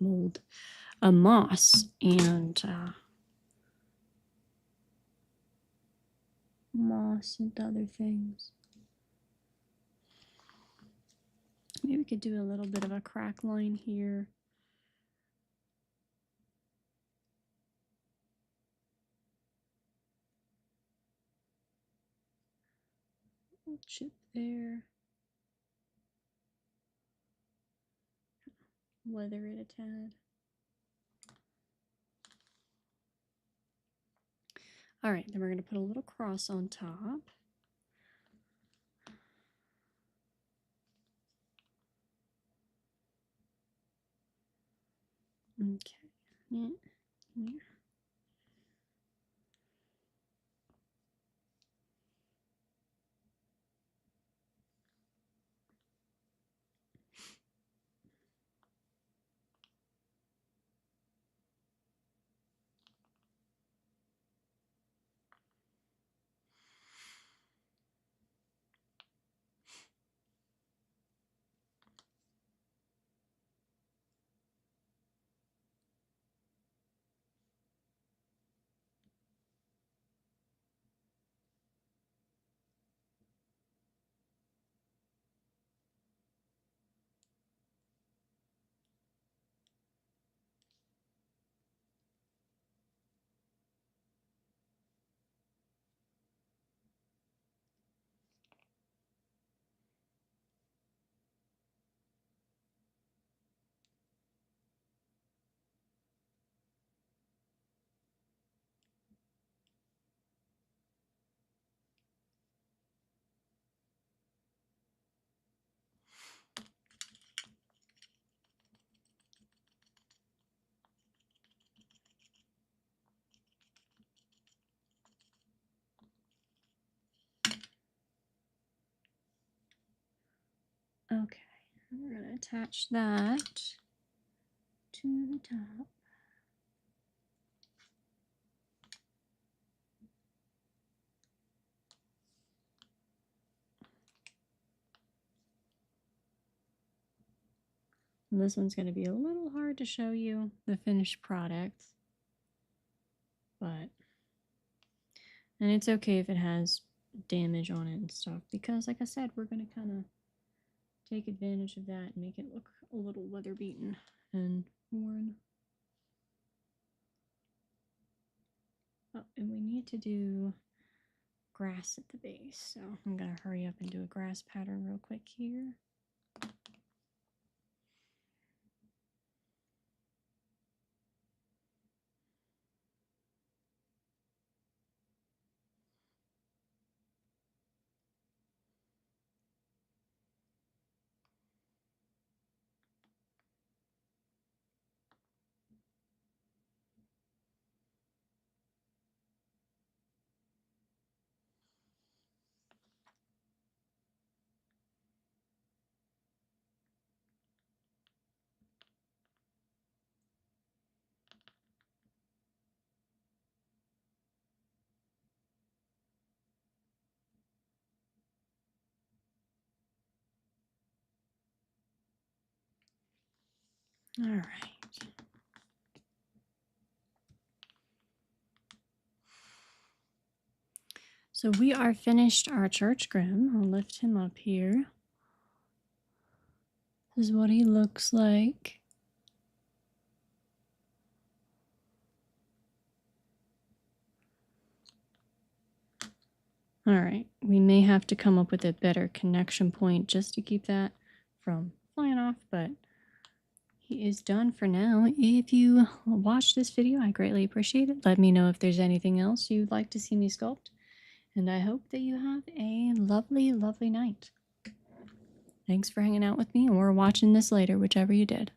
moss and other things. Maybe we could do a little bit of a crack line here. Chip there. Weather it a tad. All right, then we're going to put a little cross on top. Okay. Yeah. Yeah. Okay. We're going attach that to the top. And this one's going to be a little hard to show you the finished product, and it's okay if it has damage on it and stuff, because like I said, we're going to kind of take advantage of that and make it look a little weather beaten and worn. Oh, and we need to do grass at the base, so I'm going to hurry up and do a grass pattern real quick here. All right. So we are finished our church grim. I'll lift him up here. This is what he looks like. All right, we may have to come up with a better connection point just to keep that from flying off, but he is done for now. If you watched this video, I greatly appreciate it. Let me know if there's anything else you'd like to see me sculpt, and I hope that you have a lovely, lovely night. Thanks for hanging out with me or watching this later, whichever you did.